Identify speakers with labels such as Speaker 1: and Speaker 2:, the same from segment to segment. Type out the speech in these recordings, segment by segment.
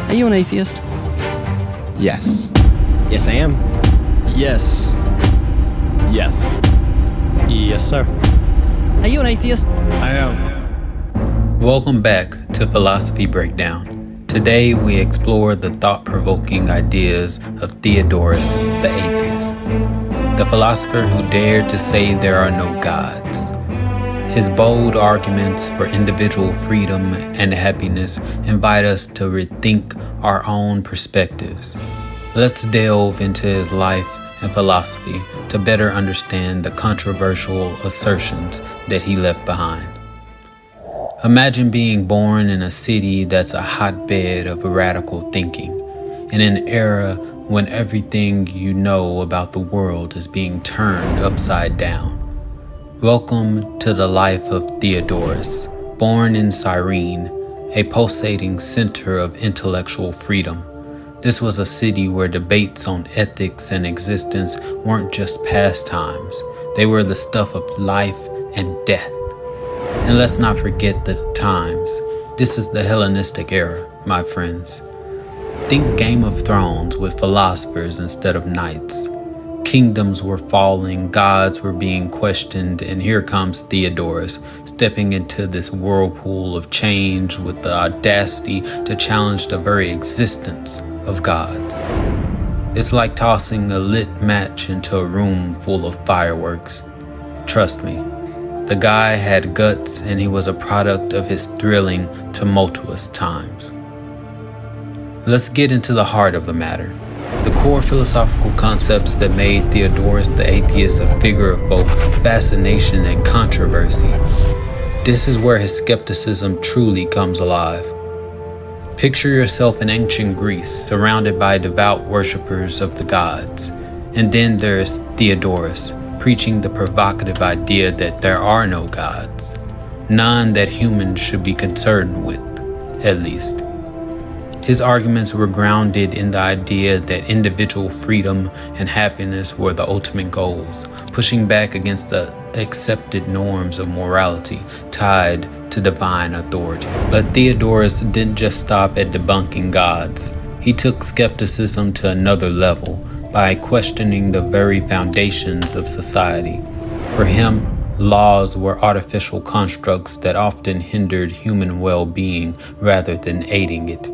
Speaker 1: Are you an atheist?
Speaker 2: Yes.
Speaker 3: Yes, I am.
Speaker 4: Yes. Yes.
Speaker 5: Yes, sir.
Speaker 1: Are you an atheist?
Speaker 4: I am.
Speaker 6: Welcome back to Philosophy Breakdown. Today we explore the thought-provoking ideas of Theodorus the atheist, the philosopher who dared to say there are no gods. His bold arguments for individual freedom and happiness invite us to rethink our own perspectives. Let's delve into his life and philosophy to better understand the controversial assertions that he left behind. Imagine being born in a city that's a hotbed of radical thinking, in an era when everything you know about the world is being turned upside down. Welcome to the life of Theodorus, born in Cyrene, a pulsating center of intellectual freedom. This was a city where debates on ethics and existence weren't just pastimes, they were the stuff of life and death. And let's not forget the times. This is the Hellenistic era, my friends. Think Game of Thrones with philosophers instead of knights. Kingdoms were falling, gods were being questioned, and here comes Theodorus, stepping into this whirlpool of change with the audacity to challenge the very existence of gods. It's like tossing a lit match into a room full of fireworks. Trust me, the guy had guts and he was a product of his thrilling, tumultuous times. Let's get into the heart of the matter. The core philosophical concepts that made Theodorus the atheist a figure of both fascination and controversy. This is where his skepticism truly comes alive. Picture yourself in ancient Greece, surrounded by devout worshippers of the gods. And then there's Theodorus, preaching the provocative idea that there are no gods. None that humans should be concerned with, at least. His arguments were grounded in the idea that individual freedom and happiness were the ultimate goals, pushing back against the accepted norms of morality tied to divine authority. But Theodorus didn't just stop at debunking gods. He took skepticism to another level by questioning the very foundations of society. For him, laws were artificial constructs that often hindered human well-being rather than aiding it.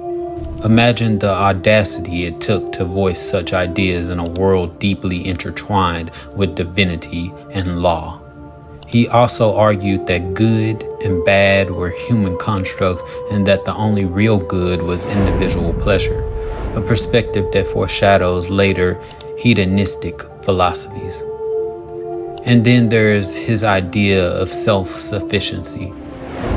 Speaker 6: Imagine the audacity it took to voice such ideas in a world deeply intertwined with divinity and law. He also argued that good and bad were human constructs and that the only real good was individual pleasure, a perspective that foreshadows later hedonistic philosophies. And then there's his idea of self-sufficiency.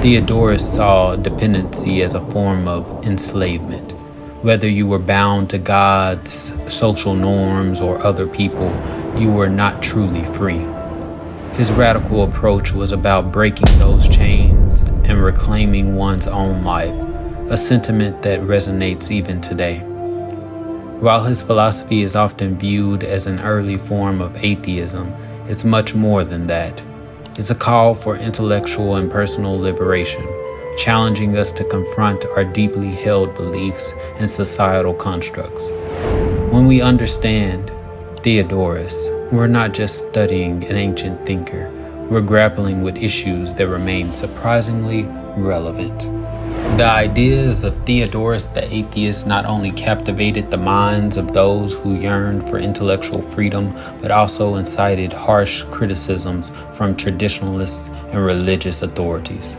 Speaker 6: Theodorus saw dependency as a form of enslavement. Whether you were bound to gods, social norms, or other people, you were not truly free. His radical approach was about breaking those chains and reclaiming one's own life, a sentiment that resonates even today. While his philosophy is often viewed as an early form of atheism, it's much more than that. It's a call for intellectual and personal liberation, challenging us to confront our deeply held beliefs and societal constructs. When we understand Theodorus, we're not just studying an ancient thinker, we're grappling with issues that remain surprisingly relevant. The ideas of Theodorus the atheist not only captivated the minds of those who yearned for intellectual freedom, but also incited harsh criticisms from traditionalists and religious authorities.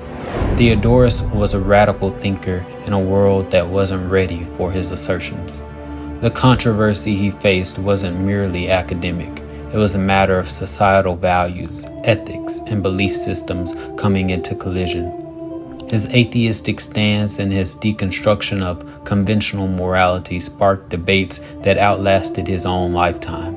Speaker 6: Theodorus was a radical thinker in a world that wasn't ready for his assertions. The controversy he faced wasn't merely academic. It was a matter of societal values, ethics, and belief systems coming into collision. His atheistic stance and his deconstruction of conventional morality sparked debates that outlasted his own lifetime.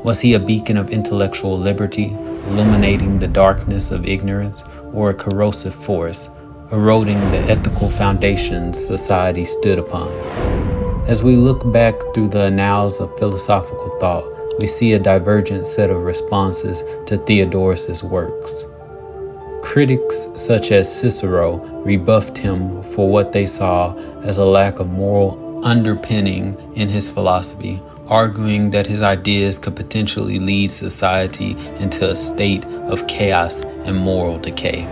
Speaker 6: Was he a beacon of intellectual liberty, illuminating the darkness of ignorance, or a corrosive force, eroding the ethical foundations society stood upon? As we look back through the annals of philosophical thought, we see a divergent set of responses to Theodorus's works. Critics such as Cicero rebuffed him for what they saw as a lack of moral underpinning in his philosophy, arguing that his ideas could potentially lead society into a state of chaos and moral decay.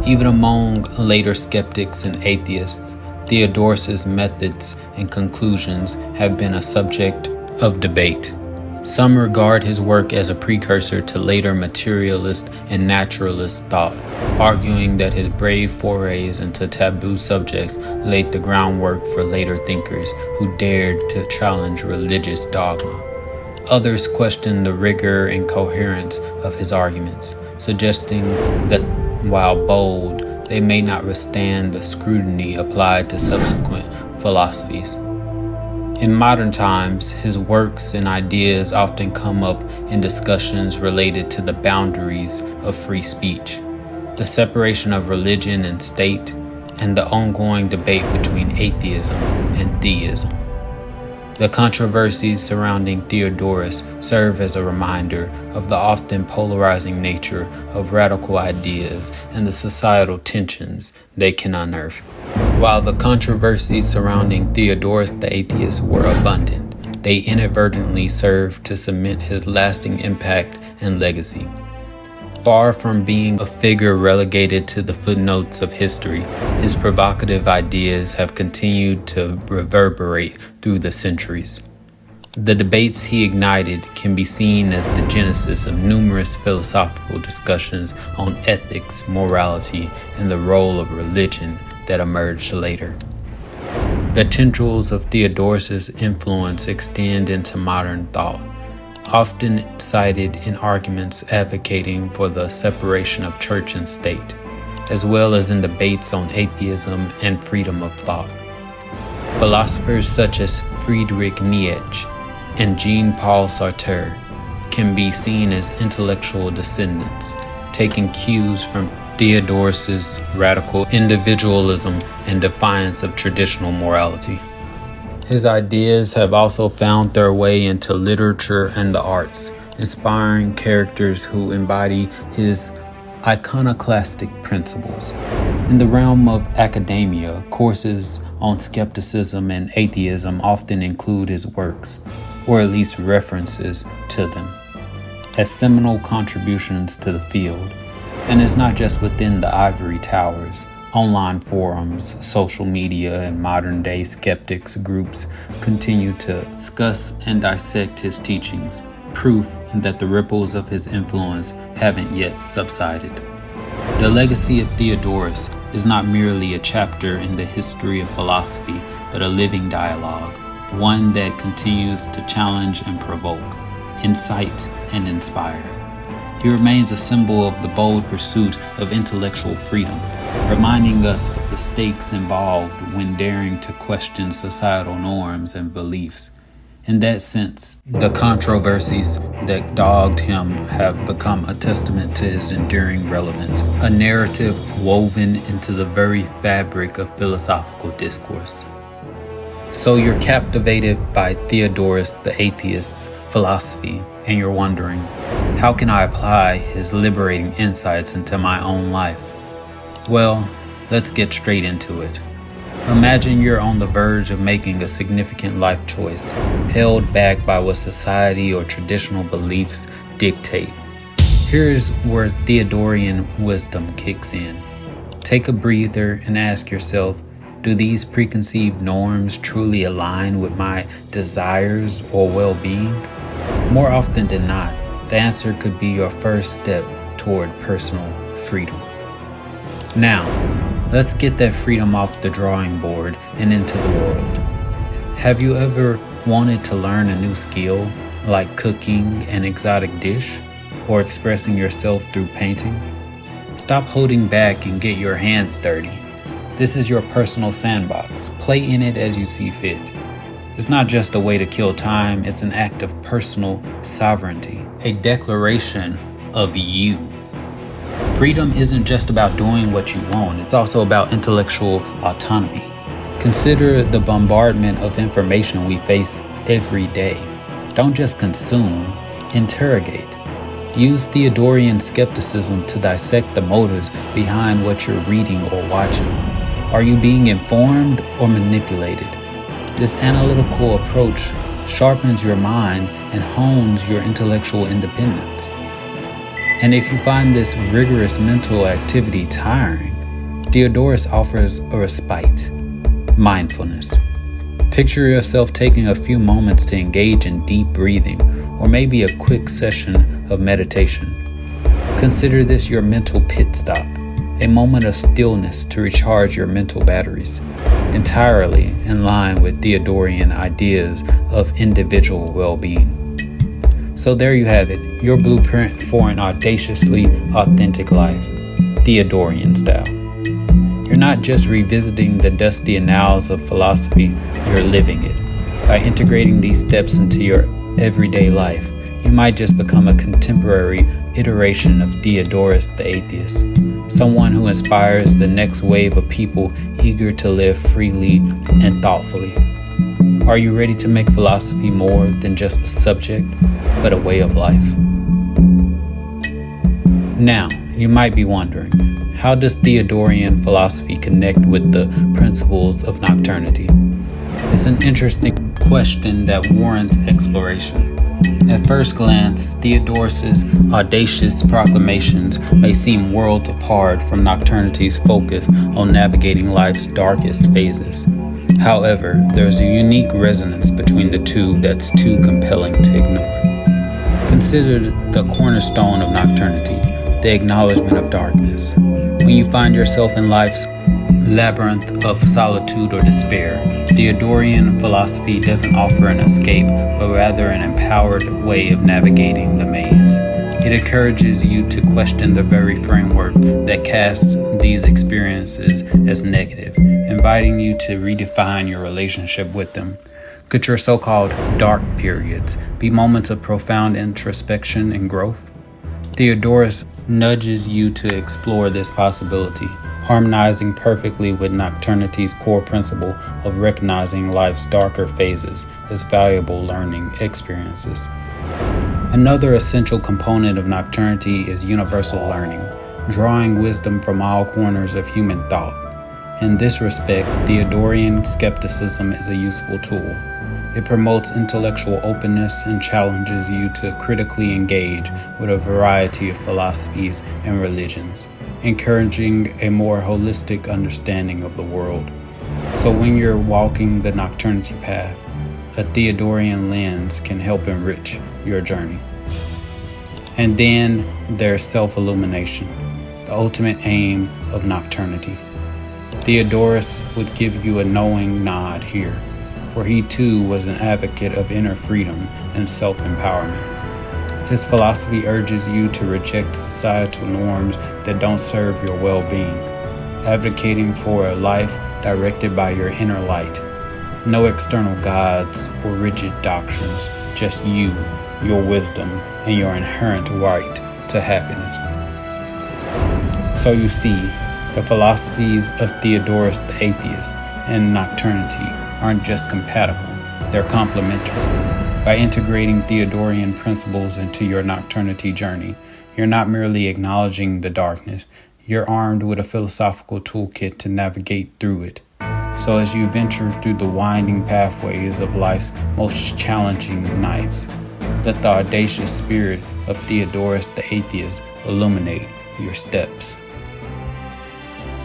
Speaker 6: Even among later skeptics and atheists, Theodorus' methods and conclusions have been a subject of debate. Some regard his work as a precursor to later materialist and naturalist thought, arguing that his brave forays into taboo subjects laid the groundwork for later thinkers who dared to challenge religious dogma. Others question the rigor and coherence of his arguments, suggesting that while bold, they may not withstand the scrutiny applied to subsequent philosophies. In modern times, his works and ideas often come up in discussions related to the boundaries of free speech, the separation of religion and state, and the ongoing debate between atheism and theism. The controversies surrounding Theodorus serve as a reminder of the often polarizing nature of radical ideas and the societal tensions they can unearth. While the controversies surrounding Theodorus the atheist were abundant, they inadvertently served to cement his lasting impact and legacy. Far from being a figure relegated to the footnotes of history, his provocative ideas have continued to reverberate through the centuries. The debates he ignited can be seen as the genesis of numerous philosophical discussions on ethics, morality, and the role of religion that emerged later. The tendrils of Theodorus' influence extend into modern thought, often cited in arguments advocating for the separation of church and state, as well as in debates on atheism and freedom of thought. Philosophers such as Friedrich Nietzsche and Jean-Paul Sartre can be seen as intellectual descendants, taking cues from Theodorus' radical individualism and defiance of traditional morality. His ideas have also found their way into literature and the arts, inspiring characters who embody his iconoclastic principles. In the realm of academia, courses on skepticism and atheism often include his works, or at least references to them, as seminal contributions to the field. And it's not just within the ivory towers. Online forums, social media, and modern-day skeptics groups continue to discuss and dissect his teachings, proof that the ripples of his influence haven't yet subsided. The legacy of Theodorus is not merely a chapter in the history of philosophy, but a living dialogue, one that continues to challenge and provoke, incite and inspire. He remains a symbol of the bold pursuit of intellectual freedom, reminding us of the stakes involved when daring to question societal norms and beliefs. In that sense, the controversies that dogged him have become a testament to his enduring relevance, a narrative woven into the very fabric of philosophical discourse. So you're captivated by Theodorus the atheist's philosophy, and you're wondering, how can I apply his liberating insights into my own life? Well, let's get straight into it. Imagine you're on the verge of making a significant life choice, held back by what society or traditional beliefs dictate. Here's where Theodorian wisdom kicks in. Take a breather and ask yourself, do these preconceived norms truly align with my desires or well-being? More often than not, the answer could be your first step toward personal freedom. Now, let's get that freedom off the drawing board and into the world. Have you ever wanted to learn a new skill, like cooking an exotic dish or expressing yourself through painting? Stop holding back and get your hands dirty. This is your personal sandbox. Play in it as you see fit. It's not just a way to kill time, it's an act of personal sovereignty, a declaration of you. Freedom isn't just about doing what you want, it's also about intellectual autonomy. Consider the bombardment of information we face every day. Don't just consume, interrogate. Use Theodorian skepticism to dissect the motives behind what you're reading or watching. Are you being informed or manipulated? This analytical approach sharpens your mind and hones your intellectual independence. And if you find this rigorous mental activity tiring, Theodorus offers a respite: mindfulness. Picture yourself taking a few moments to engage in deep breathing, or maybe a quick session of meditation. Consider this your mental pit stop, a moment of stillness to recharge your mental batteries, entirely in line with Theodorian ideas of individual well-being. So there you have it, your blueprint for an audaciously authentic life, Theodorian style. You're not just revisiting the dusty annals of philosophy, you're living it. By integrating these steps into your everyday life, you might just become a contemporary iteration of Theodorus the atheist, someone who inspires the next wave of people eager to live freely and thoughtfully. Are you ready to make philosophy more than just a subject, but a way of life? Now, you might be wondering, how does Theodorian philosophy connect with the principles of nocturnity? It's an interesting question that warrants exploration. At first glance, Theodorus's audacious proclamations may seem worlds apart from nocturnity's focus on navigating life's darkest phases. However, there's a unique resonance between the two that's too compelling to ignore. Consider the cornerstone of nocturnity, the acknowledgement of darkness. When you find yourself in life's labyrinth of solitude or despair, Theodorian philosophy doesn't offer an escape, but rather an empowered way of navigating the maze. It encourages you to question the very framework that casts these experiences as negative, inviting you to redefine your relationship with them. Could your so-called dark periods be moments of profound introspection and growth? Theodorus nudges you to explore this possibility, harmonizing perfectly with nocturnity's core principle of recognizing life's darker phases as valuable learning experiences. Another essential component of nocturnity is universal learning, drawing wisdom from all corners of human thought. In this respect, Theodorian skepticism is a useful tool. It promotes intellectual openness and challenges you to critically engage with a variety of philosophies and religions, encouraging a more holistic understanding of the world. So when you're walking the nocturnity path, a Theodorian lens can help enrich your journey. And then there's self-illumination, the ultimate aim of nocturnity. Theodorus would give you a knowing nod here, for he too was an advocate of inner freedom and self-empowerment. His philosophy urges you to reject societal norms that don't serve your well-being, advocating for a life directed by your inner light. No external gods or rigid doctrines, just you, your wisdom, and your inherent right to happiness. So you see, the philosophies of Theodorus the atheist and nocturnity aren't just compatible, they're complementary. By integrating Theodorian principles into your nocturnity journey, you're not merely acknowledging the darkness, you're armed with a philosophical toolkit to navigate through it. So as you venture through the winding pathways of life's most challenging nights, let the audacious spirit of Theodorus the atheist illuminate your steps.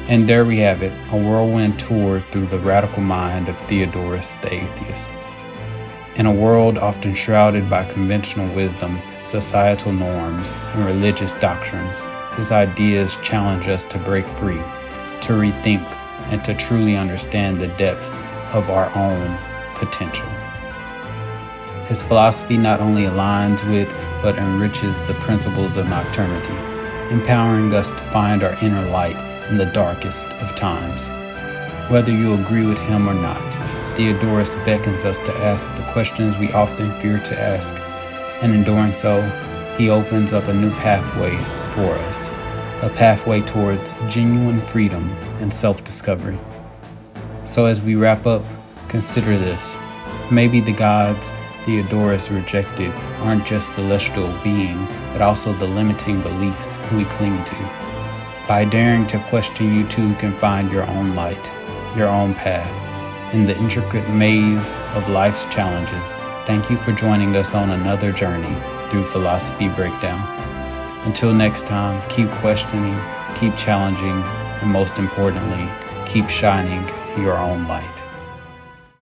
Speaker 6: And there we have it, a whirlwind tour through the radical mind of Theodorus the atheist. In a world often shrouded by conventional wisdom, societal norms, and religious doctrines, his ideas challenge us to break free, to rethink, and to truly understand the depths of our own potential. His philosophy not only aligns with, but enriches the principles of nocturnity, empowering us to find our inner light in the darkest of times. Whether you agree with him or not, Theodorus beckons us to ask the questions we often fear to ask, and in doing so, he opens up a new pathway for us, a pathway towards genuine freedom and self-discovery. So as we wrap up, consider this. Maybe the gods Theodorus rejected aren't just celestial beings, but also the limiting beliefs we cling to. By daring to question, you too can find your own light, your own path, in the intricate maze of life's challenges. Thank you for joining us on another journey through Philosophy Breakdown. Until next time, keep questioning, keep challenging, and most importantly, keep shining your own light.